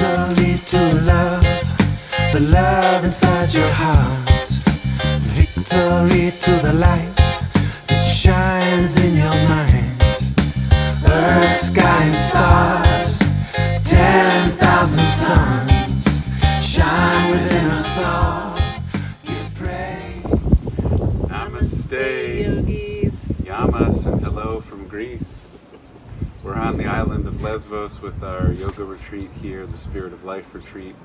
Victory to love, the love inside your heart. Victory to the light that shines in your mind. Earth, sky and stars, 10,000 suns shine within us all. Give praise. Namaste, yogis. Lammas, and hello from Greece. We're on the island of Lesbos with our yoga retreat here, the Spirit of Life retreat.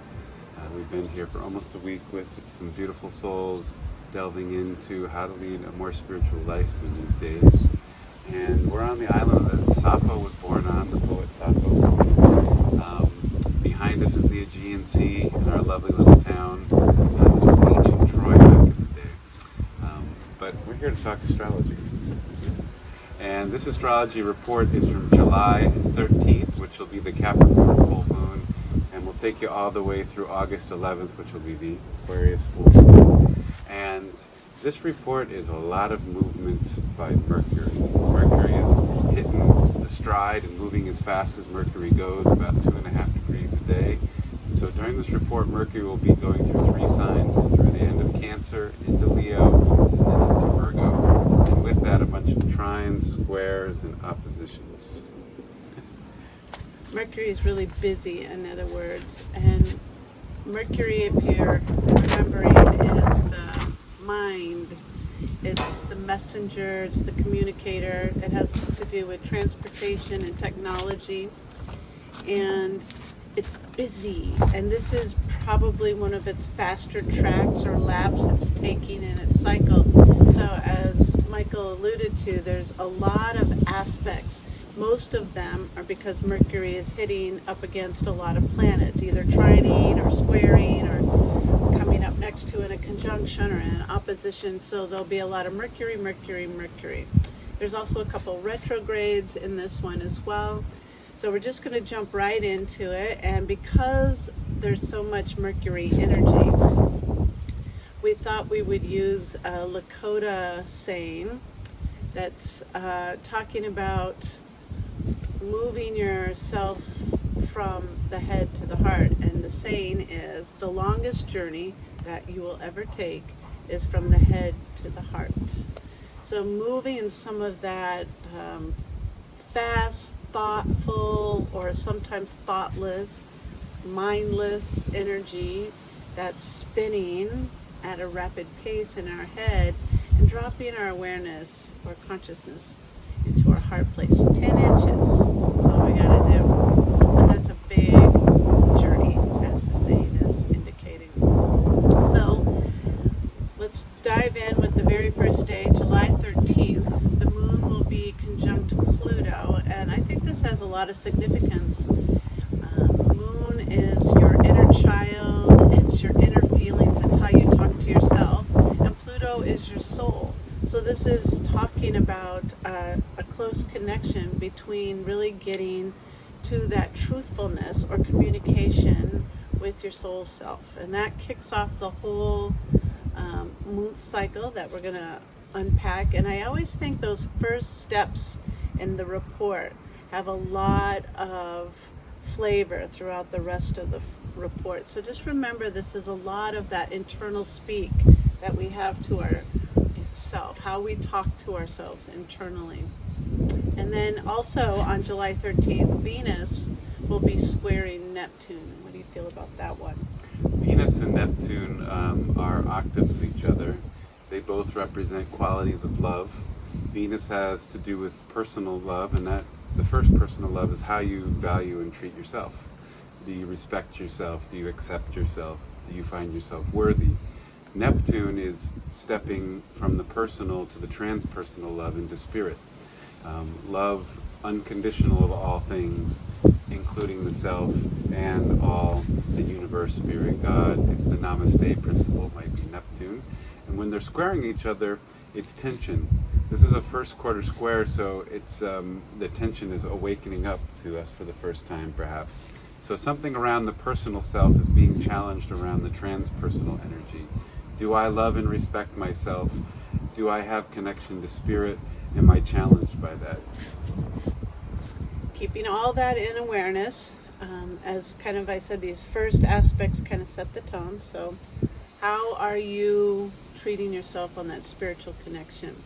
We've been here for almost a week with some beautiful souls delving into how to lead a more spiritual life in these days. And we're on the island that Sappho was born on, the poet Sappho. Behind us is the Aegean Sea and our lovely little town. This was ancient Troy back in the day. But we're here to talk astrology. And this astrology report is from July 13th, which will be the Capricorn full moon, and will take you all the way through August 11th, which will be the Aquarius full moon. And this report is a lot of movement by Mercury. Mercury is hitting the stride and moving as fast as Mercury goes, about 2.5 degrees a day. So during this report, Mercury will be going through 3 signs, through the end of Cancer, into Leo, and then into Virgo. And with that, a bunch of trines, squares, and oppositions. Mercury is really busy, in other words. And Mercury, if you're remembering, is the mind. It's the messenger, it's the communicator. It has to do with transportation and technology. And it's busy. And this is probably one of its faster tracks or laps it's taking in its cycle. So as Michael alluded to, there's a lot of aspects. Most of them are because Mercury is hitting up against a lot of planets, either trining or squaring or coming up next to in a conjunction or in an opposition. So there'll be a lot of Mercury, Mercury, Mercury. There's also a couple retrogrades in this one as well. So we're just going to jump right into it. And because there's so much Mercury energy, we thought we would use a Lakota saying that's talking about moving yourself from the head to the heart. And the saying is, the longest journey that you will ever take is from the head to the heart. So moving some of that fast, thoughtful, or sometimes thoughtless, mindless energy that's spinning at a rapid pace in our head, and dropping our awareness or consciousness into our heart place. 10 inches. That's all we gotta do. But that's a big journey, as the saying is indicating. So let's dive in with the very first day, July 13th. The moon will be conjunct Pluto, and I think this has a lot of significance. Moon is your inner child, it's your inner feelings, it's how you talk to yourself, and Pluto is your soul. So this is talking about a close connection between really getting to that truthfulness or communication with your soul self. And that kicks off the whole moon cycle that we're going to unpack. And I always think those first steps in the report have a lot of flavor throughout the rest of the report. So just remember, this is a lot of that internal speak that we have to ourself, how we talk to ourselves internally. And then also on July 13th, Venus will be squaring Neptune. What do you feel about that one? Venus and Neptune are octaves of each other. They both represent qualities of love. Venus has to do with personal love, and that the first personal love is how you value and treat yourself. Do you respect yourself? Do you accept yourself? Do you find yourself worthy? Neptune is stepping from the personal to the transpersonal love into spirit. Love unconditional of all things, including the self and all, the universe, spirit, God. It's the Namaste principle, might be Neptune. And when they're squaring each other, it's tension. This is a first quarter square, so it's the tension is awakening up to us for the first time, perhaps. So something around the personal self is being challenged around the transpersonal energy. Do I love and respect myself? Do I have connection to spirit? Am I challenged by that? Keeping all that in awareness, As kind of I said, these first aspects kind of set the tone. So how are you treating yourself on that spiritual connection?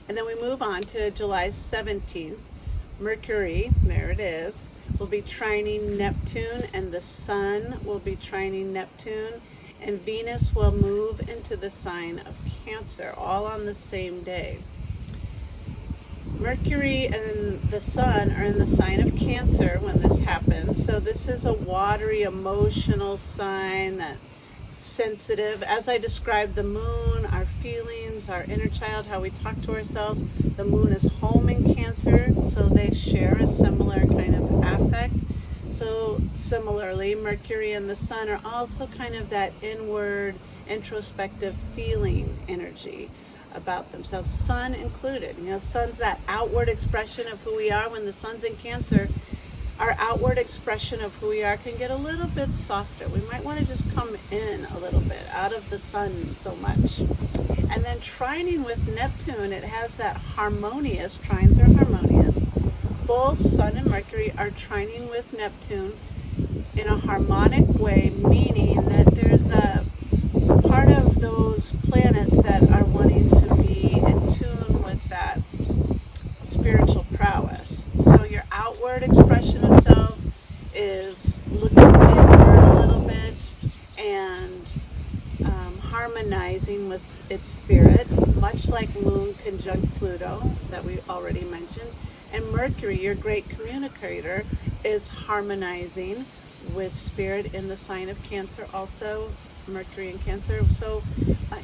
And then we move on to July 17th. Mercury, there it is, will be trining Neptune, and the Sun will be trining Neptune, and Venus will move into the sign of Cancer, all on the same day. Mercury and the Sun are in the sign of Cancer when this happens. So this is a watery, emotional sign, that sensitive. As I described, the moon, our feelings, our inner child, how we talk to ourselves. The moon is home in Cancer, so they share a similar kind of affect. So similarly, Mercury and the Sun are also kind of that inward, introspective feeling energy about themselves, Sun included. You know, Sun's that outward expression of who we are. When the Sun's in Cancer, our outward expression of who we are can get a little bit softer. We might want to just come in a little bit, out of the Sun so much. And then trining with Neptune, it has that harmonious, trines are harmonious. Both Sun and Mercury are trining with Neptune in a harmonic way, meaning that there's a part of those planets that are wanting to be in tune with that spiritual prowess. So your outward expression of self is looking inward a little bit and harmonizing with its spirit, much like Moon conjunct Pluto that we already mentioned. And Mercury, your great communicator, is harmonizing with spirit in the sign of Cancer also. Mercury in Cancer, so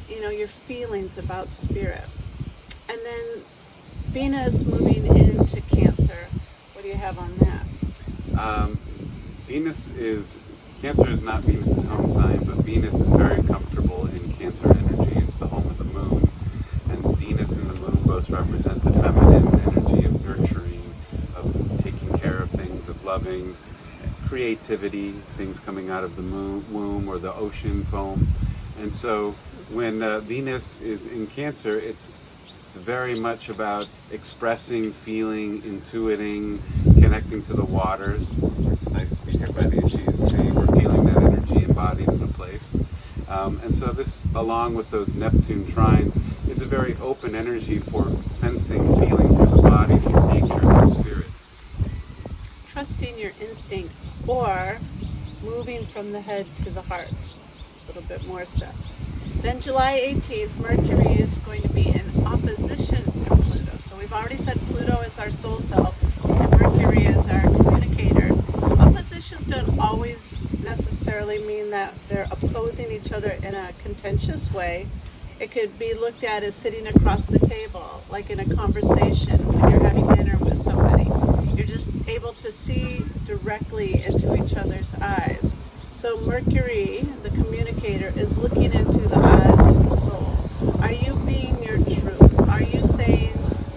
your feelings about spirit. And then Venus moving into Cancer. What do you have on that? Cancer is not Venus's home sign, but Venus is very comfortable in Cancer energy. It's the home of the moon, and Venus and the moon both represent the feminine energy of nurturing, of taking care of things, of loving, creativity, things coming out of the womb or the ocean foam. And so when Venus is in Cancer, it's very much about expressing, feeling, intuiting, connecting to the waters. It's nice to be here by the Aegean Sea. We're feeling that energy embodied in a place. And so this, along with those Neptune trines, is a very open energy for sensing, feeling through the body, through nature, through spirit. Trusting your instinct, or moving from the head to the heart. A little bit more stuff. Then July 18th, Mercury is going to be in opposition to Pluto. So we've already said Pluto is our soul self, and Mercury is our communicator. Oppositions don't always necessarily mean that they're opposing each other in a contentious way. It could be looked at as sitting across the table, like in a conversation when you're having dinner with somebody. You're just able to see directly into each other's eyes. So Mercury, the communicator, is looking into the eyes of the soul. Are you being your truth? Are you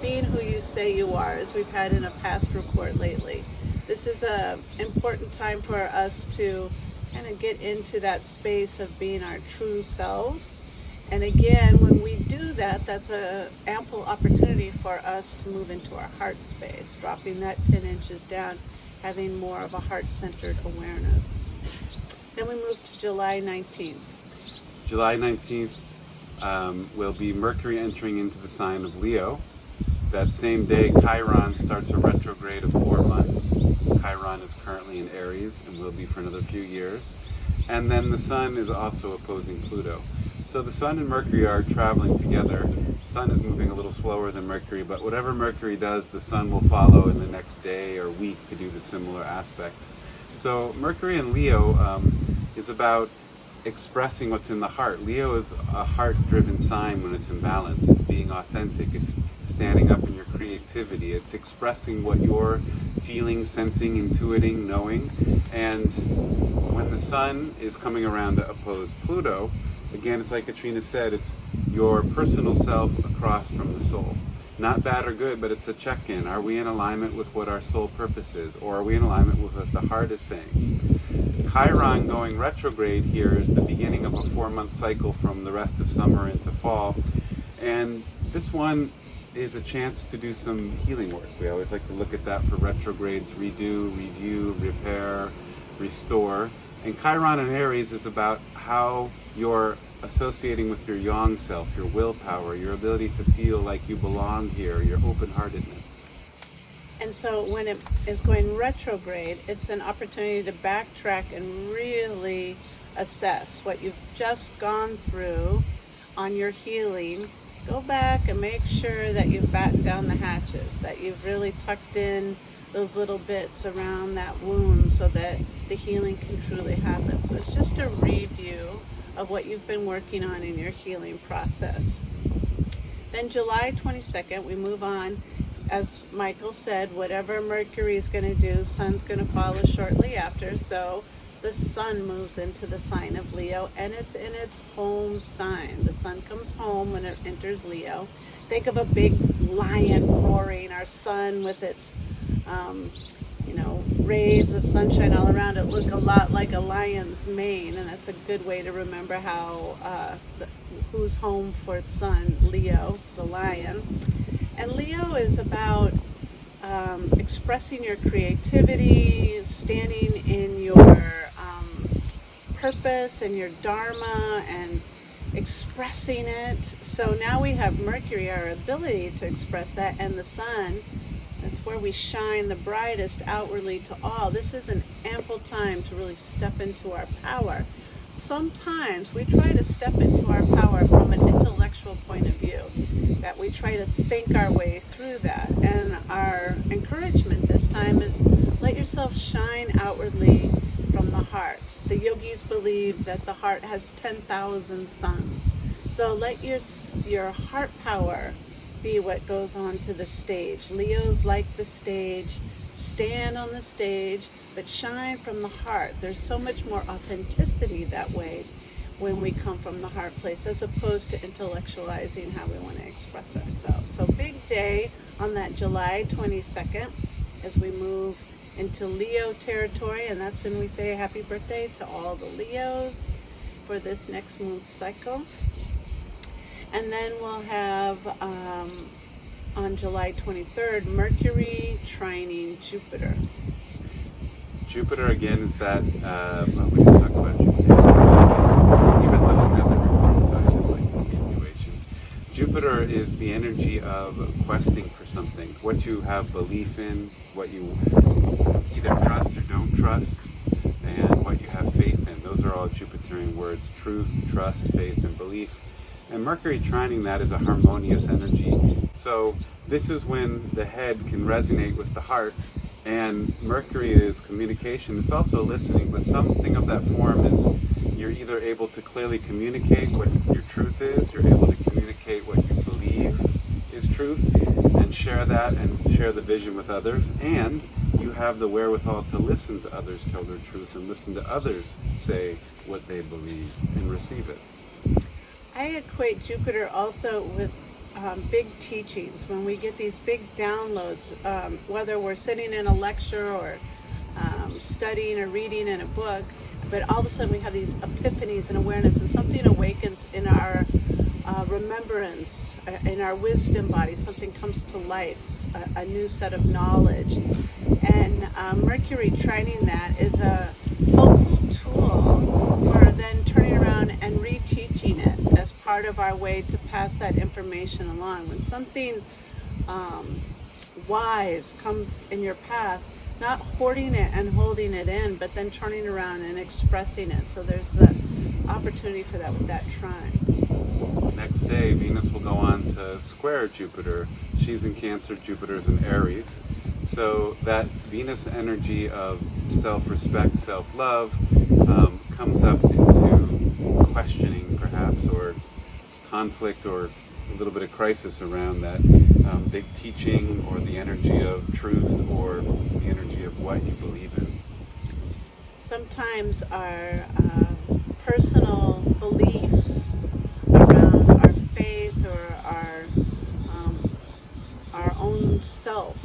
being who you say you are, as we've had in a past report lately? This is an important time for us to kind of get into that space of being our true selves. And again, when we do that, that's an ample opportunity for us to move into our heart space, dropping that 10 inches down, having more of a heart-centered awareness. Then we move to July 19th. July 19th will be Mercury entering into the sign of Leo. That same day, Chiron starts a retrograde of 4 months. Chiron is currently in Aries and will be for another few years. And then the Sun is also opposing Pluto. So the Sun and Mercury are traveling together. The Sun is moving a little slower than Mercury, but whatever Mercury does, the Sun will follow in the next day or week to do the similar aspect. So Mercury in Leo is about expressing what's in the heart. Leo is a heart-driven sign when it's in balance. It's being authentic. It's standing up in your creativity. It's expressing what you're feeling, sensing, intuiting, knowing. And when the Sun is coming around to oppose Pluto, again, it's like Katrina said, it's your personal self across from the soul. Not bad or good, but it's a check-in. Are we in alignment with what our soul purpose is? Or are we in alignment with what the heart is saying? Chiron going retrograde here is the beginning of a 4-month cycle from the rest of summer into fall. And this one is a chance to do some healing work. We always like to look at that for retrogrades: redo, review, repair, restore. And Chiron in Aries is about how you're associating with your yang self, your willpower, your ability to feel like you belong here, your open-heartedness. And so when it is going retrograde, it's an opportunity to backtrack and really assess what you've just gone through on your healing. Go back and make sure that you've battened down the hatches, that you've really tucked in those little bits around that wound so that the healing can truly happen. So it's just a review of what you've been working on in your healing process. Then July 22nd, we move on. As Michael said, whatever Mercury is going to do, Sun's going to follow shortly after. So the Sun moves into the sign of Leo, and it's in its home sign. The Sun comes home when it enters Leo. Think of a big lion roaring. Our Sun with its rays of sunshine all around it look a lot like a lion's mane, and that's a good way to remember how who's home for its Sun, Leo, the lion. And Leo is about expressing your creativity, standing in your purpose and your dharma and expressing it. So now we have Mercury, our ability to express that, and the Sun. That's where we shine the brightest outwardly to all. This is an ample time to really step into our power. Sometimes we try to step into our power from an intellectual point of view, that we try to think our way through that. And our encouragement this time is let yourself shine outwardly from the heart. The yogis believe that the heart has 10,000 suns. So let your heart power be what goes on to the stage. Leos like the stage. Stand on the stage, but shine from the heart. There's so much more authenticity that way when we come from the heart place, as opposed to intellectualizing how we want to express ourselves. So big day on that July 22nd as we move into Leo territory, and that's when we say happy birthday to all the Leos for this next moon cycle. And then we'll have on July 23rd, Mercury trining Jupiter. Jupiter again is that, we can talk about Jupiter. You've been listening to everyone, so it's just like a continuation. Jupiter is the energy of questing for something, what you have belief in, what you either trust or don't trust, and what you have faith in. Those are all Jupiterian words: truth, trust, faith, and belief. And Mercury trining that is a harmonious energy. So this is when the head can resonate with the heart, and Mercury is communication. It's also listening, but something of that form is you're either able to clearly communicate what your truth is, you're able to communicate what you believe is truth, and share that and share the vision with others, and you have the wherewithal to listen to others tell their truth and listen to others say what they believe and receive it. I equate Jupiter also with big teachings. When we get these big downloads, whether we're sitting in a lecture or studying or reading in a book, but all of a sudden we have these epiphanies and awareness, and something awakens in our remembrance, in our wisdom body. Something comes to life, a new set of knowledge. And Mercury trining that is a helpful tool for then turning around and reteaching it as part of our way to pass that information along. When something wise comes in your path, not hoarding it and holding it in, but then turning around and expressing it. So there's the opportunity for that with that trine. Next day, Venus will go on to square Jupiter. She's in Cancer, Jupiter's in Aries. So that Venus energy of self-respect, self-love comes up into questioning, perhaps, or conflict, or a little bit of crisis around that big teaching, or the energy of truth, or the energy of what you believe in. Sometimes our personal beliefs around our faith or our own self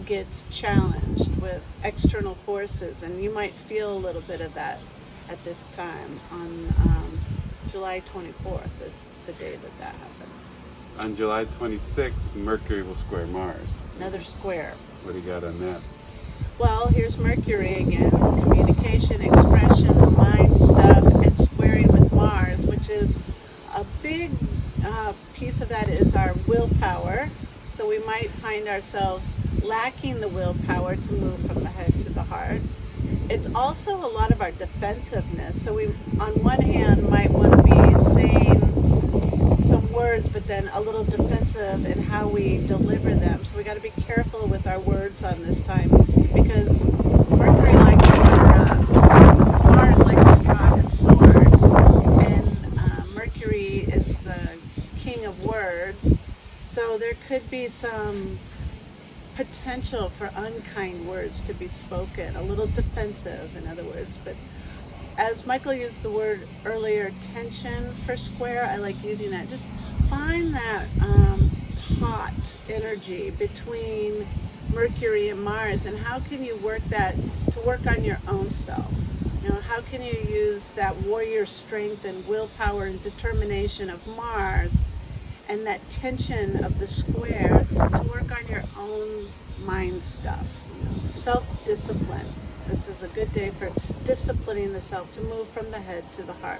gets challenged with external forces, and you might feel a little bit of that at this time on July 24th is the day that happens. On July 26th, Mercury will square Mars. Another square. What do you got on that? Well, here's Mercury again. Communication, expression, the mind stuff, and squaring with Mars, which is a big piece of that is our willpower. So we might find ourselves lacking the willpower to move from the head to the heart. It's also a lot of our defensiveness. So we, on one hand, might want to be saying some words, but then a little defensive in how we deliver them. So we got to be careful with our words on this time, because Mercury likes Mars likes to draw his sword, and Mercury is the king of words. So there could be some potential for unkind words to be spoken, a little defensive, in other words. But as Michael used the word earlier, tension for square, I like using that. Just find that taut energy between Mercury and Mars, and how can you work that to work on your own self? You know, how can you use that warrior strength and willpower and determination of Mars and that tension of the square to work on your own mind stuff? You know, self-discipline. This is a good day for disciplining the self to move from the head to the heart,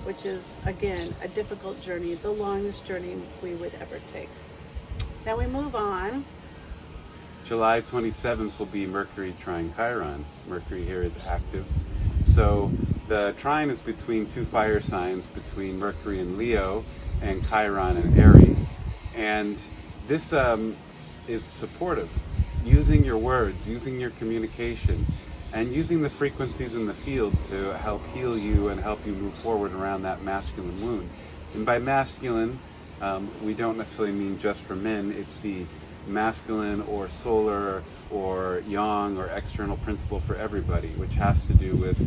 which is, again, a difficult journey, the longest journey we would ever take. Then we move on. July 27th will be Mercury trying Chiron. Mercury here is active. So the trine is between two fire signs, between Mercury and Leo and Chiron and Aries. And this is supportive. Using your words, using your communication, and using the frequencies in the field to help heal you and help you move forward around that masculine wound. And by masculine, we don't necessarily mean just for men. It's the masculine or solar or yang or external principle for everybody, which has to do with,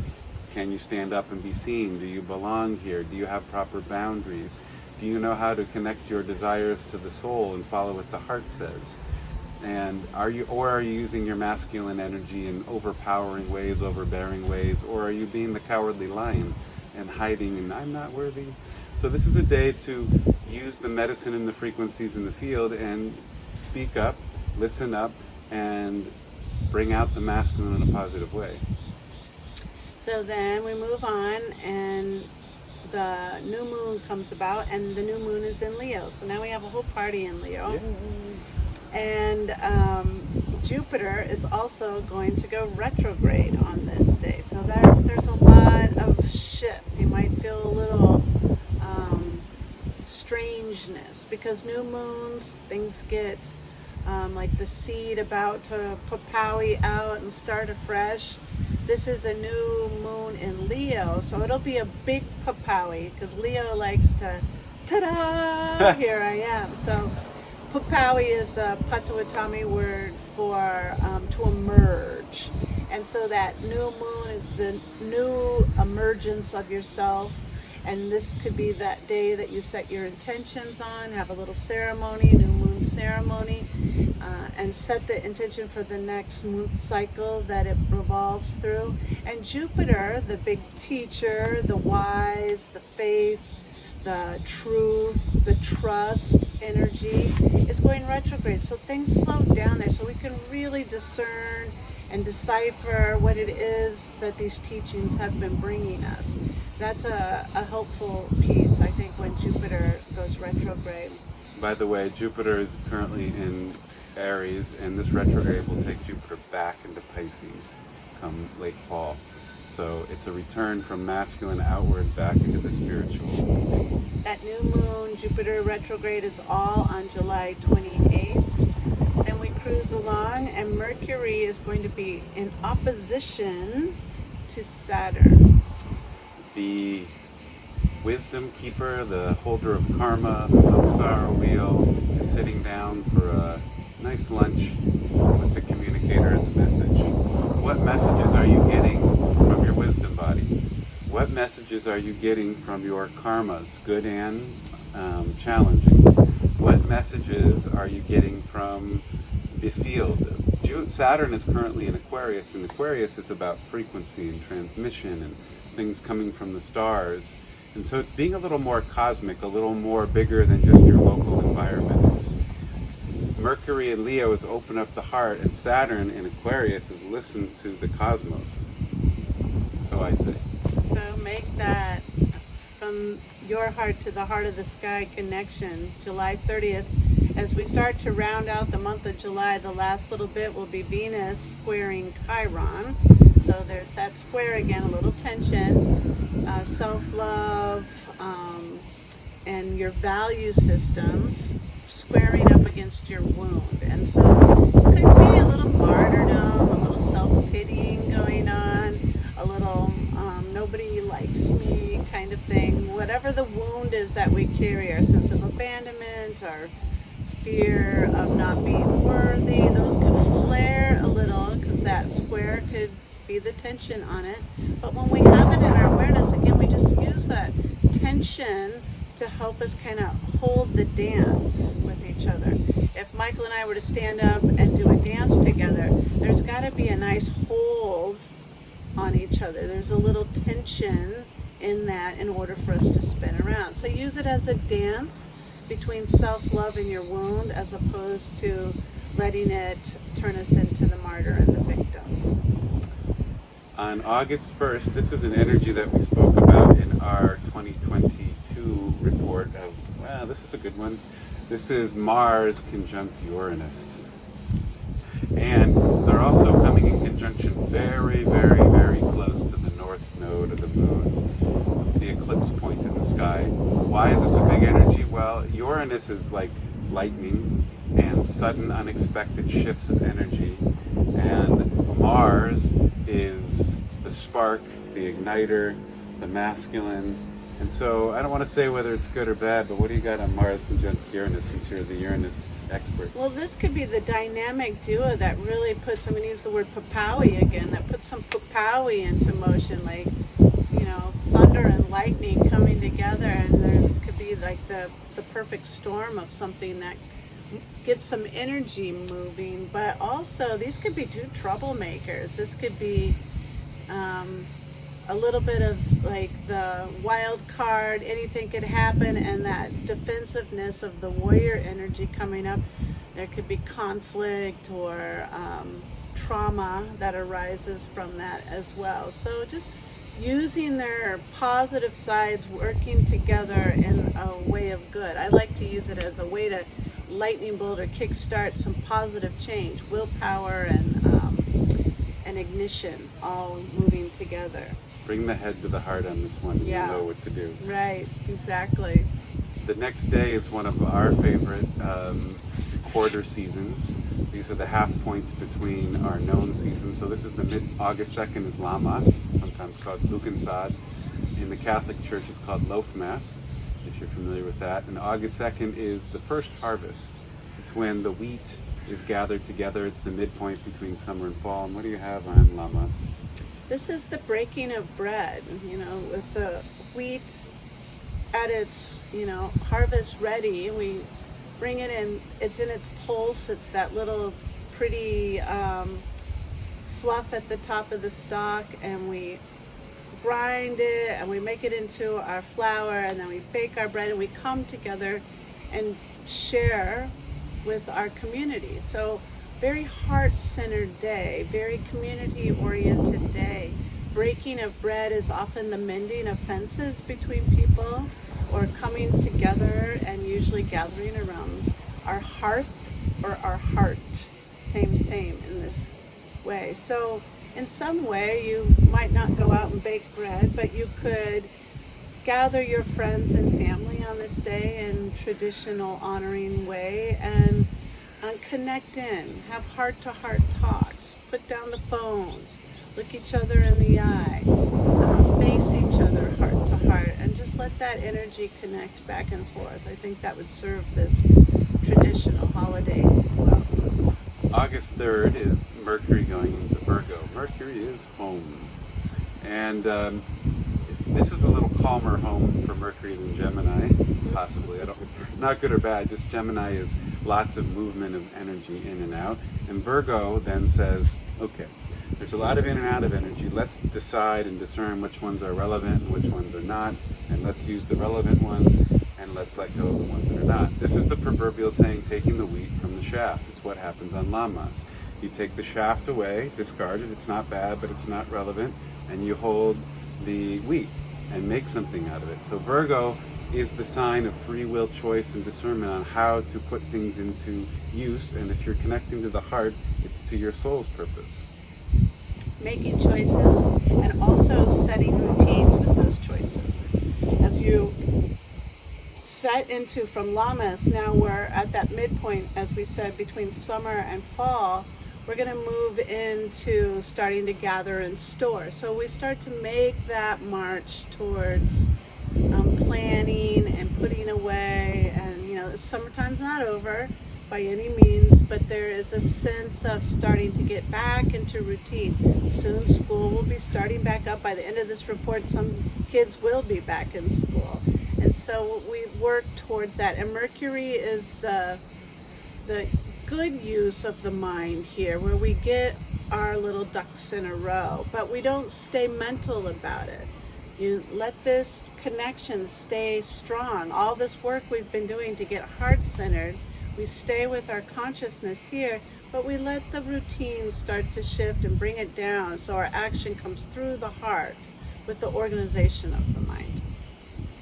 can you stand up and be seen? Do you belong here? Do you have proper boundaries? Do you know how to connect your desires to the soul and follow what the heart says? And are you using your masculine energy in overpowering ways, overbearing ways, or are you being the cowardly lion and hiding and I'm not worthy? So this is a day to use the medicine and the frequencies in the field and speak up, listen up, and bring out the masculine in a positive way. So then we move on, and the new moon comes about, and the new moon is in Leo. So now we have a whole party in Leo. Yeah. And Jupiter is also going to go retrograde on this day. So there's a lot of shift. You might feel a little strangeness, because new moons, things get like the seed about to papowie out and start afresh. This is a new moon in Leo, so it'll be a big papowie, because Leo likes to, ta-da, here I am. So papowie is a Potawatomi word for to emerge. And so that new moon is the new emergence of yourself. And this could be that day that you set your intentions on, have a little ceremony, new moon ceremony, and set the intention for the next moon cycle that it revolves through. And Jupiter, the big teacher, the wise, the faith, the truth, the trust energy, is going retrograde. So things slow down there, so we can really discern and decipher what it is that these teachings have been bringing us. That's a helpful piece, I think, when Jupiter goes retrograde. By the way, Jupiter is currently in Aries, and this retrograde will take Jupiter back into Pisces come late fall. So it's a return from masculine outward back into the spiritual. That new moon, Jupiter retrograde, is all on July 28th. Then we cruise along, and Mercury is going to be in opposition to Saturn. The wisdom keeper, the holder of karma, the samsara wheel, is sitting down for a nice lunch with the communicator and the message. What messages are you getting from your wisdom body? What messages are you getting from your karmas, good and challenging? What messages are you getting from the field? Saturn is currently in Aquarius, and Aquarius is about frequency and transmission and things coming from the stars. And so it's being a little more cosmic, a little more bigger than just your local environment. Mercury in Leo is open up the heart, and Saturn in Aquarius is listen to the cosmos. So I say. So make that from your heart to the heart of the sky connection, July 30th. As we start to round out the month of July, the last little bit will be Venus squaring Chiron. So there's that square again, a little tension, self-love, and your value systems squaring up against your wound. And so it could be a little martyrdom, a little self-pitying going on, a little nobody likes me kind of thing. Whatever the wound is that we carry, our sense of abandonment, our fear of not being worthy, those could flare a little because that square could be the tension on it. But when we have it in our awareness, again, we just use that tension to help us kind of hold the dance with each other. If Michael and I were to stand up and do a dance together, there's got to be a nice hold on each other. There's a little tension in that in order for us to spin around. So use it as a dance between self-love and your wound, as opposed to letting it turn us into the martyr and the victim. On August 1st, this is an energy that we spoke about in our 2022 report of, well, this is a good one. This is Mars conjunct Uranus. And they're also coming in conjunction very, very, very close to the north node of the moon, the eclipse point in the sky. Why is this a big energy? Well, Uranus is like lightning and sudden unexpected shifts of energy. And Mars is the spark, the igniter, the masculine. And so I don't want to say whether it's good or bad, but what do you got on Mars conjunct Uranus, since you're the Uranus expert? Well, this could be the dynamic duo that really puts, I'm going to use the word papawi again, that puts some papawi into motion, like, you know, thunder and lightning coming together, and there could be like the perfect storm of something that gets some energy moving. But also, these could be two troublemakers. This could be a little bit of like the wild card, anything could happen, and that defensiveness of the warrior energy coming up. There could be conflict or trauma that arises from that as well. So just using their positive sides, working together in a way of good. I like to use it as a way to lightning bolt or kickstart some positive change, willpower and ignition all moving together. Bring the head to the heart on this one, and Yeah. you know what to do. Right, exactly. The next day is one of our favorite quarter seasons. These are the half points between our known seasons. So this is the August 2nd is Lammas, sometimes called Buchansad. In the Catholic Church, it's called Loaf Mass, if you're familiar with that. And August 2nd is the first harvest. It's when the wheat is gathered together. It's the midpoint between summer and fall. And what do you have on Lammas? This is the breaking of bread, you know, with the wheat at its, you know, harvest ready. We bring it in, it's in its pulse, it's that little pretty fluff at the top of the stalk, and we grind it and we make it into our flour, and then we bake our bread, and we come together and share with our community. So very heart-centered day, very community-oriented day. Breaking of bread is often the mending of fences between people, or coming together and usually gathering around our hearth or our heart. Same in this way. So in some way, you might not go out and bake bread, but you could gather your friends and family on this day in traditional honoring way and connect in, have heart-to-heart talks, put down the phones, look each other in the eye, face each other heart-to-heart, and just let that energy connect back and forth. I think that would serve this traditional holiday well. August 3rd is Mercury going into Virgo. Mercury is home. And this is a little calmer home for Mercury than Gemini, possibly. Not good or bad, just Gemini is lots of movement of energy in and out. And Virgo then says, okay, there's a lot of in and out of energy. Let's decide and discern which ones are relevant and which ones are not. And let's use the relevant ones and let's let go of the ones that are not. This is the proverbial saying, taking the wheat from the shaft. It's what happens on Lammas. You take the shaft away, discard it, it's not bad, but it's not relevant, and you hold the wheat and make something out of it. So Virgo is the sign of free will, choice, and discernment on how to put things into use, and if you're connecting to the heart, it's to your soul's purpose. Making choices and also setting routines with those choices. As you set into from Lammas, now we're at that midpoint, as we said, between summer and fall. We're going to move into starting to gather and store. So we start to make that march towards planning and putting away. And, you know, summertime's not over by any means, but there is a sense of starting to get back into routine. Soon school will be starting back up. By the end of this report, some kids will be back in school. And so we work towards that. And Mercury is the good use of the mind here, where we get our little ducks in a row, but we don't stay mental about it. You let this connection stay strong. All this work we've been doing to get heart-centered, we stay with our consciousness here, but we let the routine start to shift and bring it down so our action comes through the heart with the organization of the mind.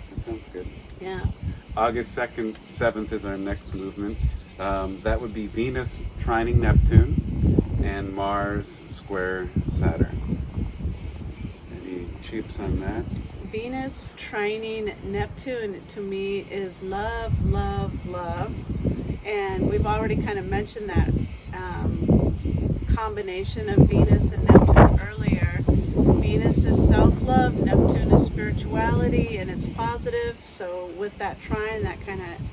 That sounds good. Yeah. August 2nd, 7th is our next movement. That would be Venus trining Neptune and Mars square Saturn. Any cheaps on that? Venus trining Neptune to me is love, love, love. And we've already kind of mentioned that combination of Venus and Neptune earlier. Venus is self-love, Neptune is spirituality, and it's positive. So with that trine, that kind of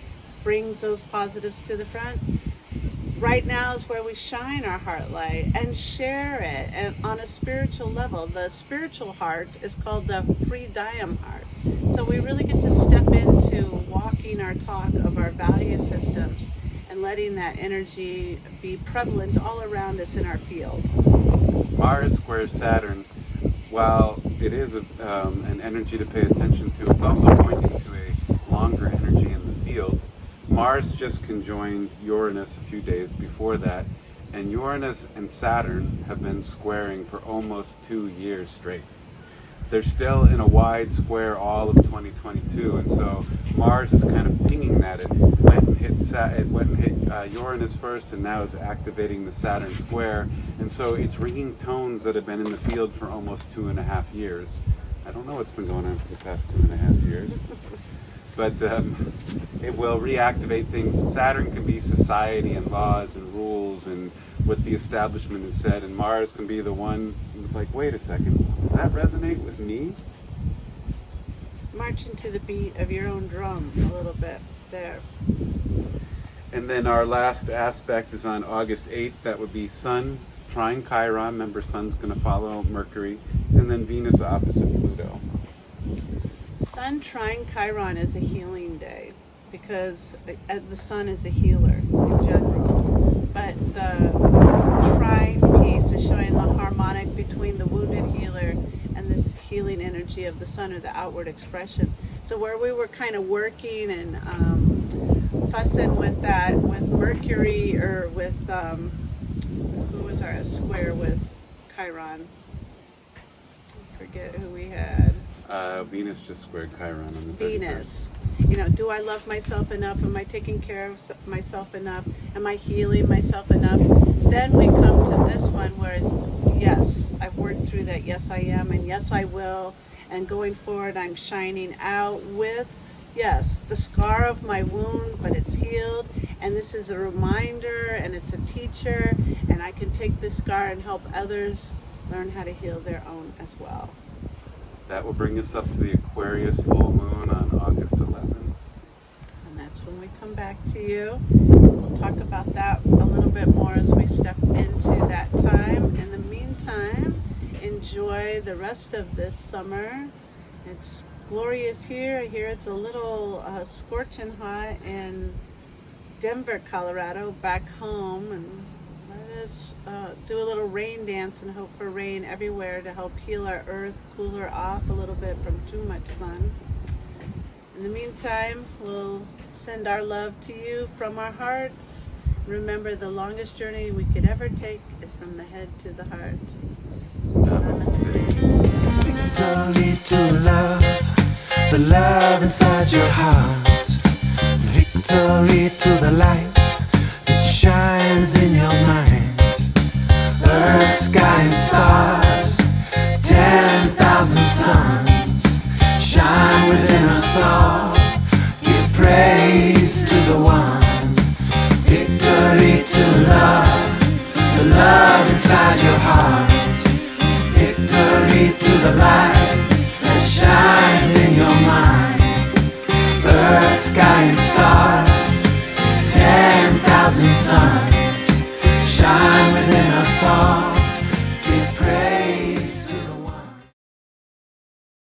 brings those positives to the front. Right now is where we shine our heart light and share it, and on a spiritual level. The spiritual heart is called the pre-diam heart. So we really get to step into walking our talk of our value systems and letting that energy be prevalent all around us in our field. Mars square Saturn, while it is an energy to pay attention to, it's also pointing to a longer energy in the field. Mars just conjoined Uranus a few days before that, and Uranus and Saturn have been squaring for almost 2 years straight. They're still in a wide square all of 2022, and so Mars is kind of pinging that. It went and hit Uranus first, and now is activating the Saturn square, and so it's ringing tones that have been in the field for almost 2.5 years. I don't know what's been going on for the past 2.5 years. But it will reactivate things. Saturn can be society and laws and rules and what the establishment has said, and Mars can be the one who's like, wait a second, does that resonate with me? Marching to the beat of your own drum a little bit there. And then our last aspect is on August 8th. That would be Sun trying Chiron. Remember, Sun's going to follow Mercury. And then Venus opposite Pluto. Sun trying Chiron is a healing day because the sun is a healer in general. But the trine piece is showing the harmonic between the wounded healer and this healing energy of the sun, or the outward expression. So where we were kind of working and fussing with that, with Mercury, or with, who was our square with Chiron? I forget who we had. Venus just squared Chiron on the 31st. Venus. You know, do I love myself enough? Am I taking care of myself enough? Am I healing myself enough? Then we come to this one where it's, yes, I've worked through that. Yes, I am. And yes, I will. And going forward, I'm shining out with, yes, the scar of my wound, but it's healed. And this is a reminder, and it's a teacher. And I can take this scar and help others learn how to heal their own as well. That will bring us up to the Aquarius full moon on August 11th. And that's when we come back to you. We'll talk about that a little bit more as we step into that time. In the meantime, enjoy the rest of this summer. It's glorious here. I hear it's a little scorching hot in Denver, Colorado, back home. And let us do a little rain dance and hope for rain everywhere to help heal our earth, cool her off a little bit from too much sun. In the meantime, we'll send our love to you from our hearts. Remember, the longest journey we could ever take is from the head to the heart. Victory to love, the love inside your heart. Victory to the light that shines in your mind. Earth, sky, and stars, 10,000 suns shine within us all. Give praise to the one. Victory to love, the love inside your heart. Victory to the light that shines in your mind. Earth, sky, and stars, 10,000 suns shine within us all.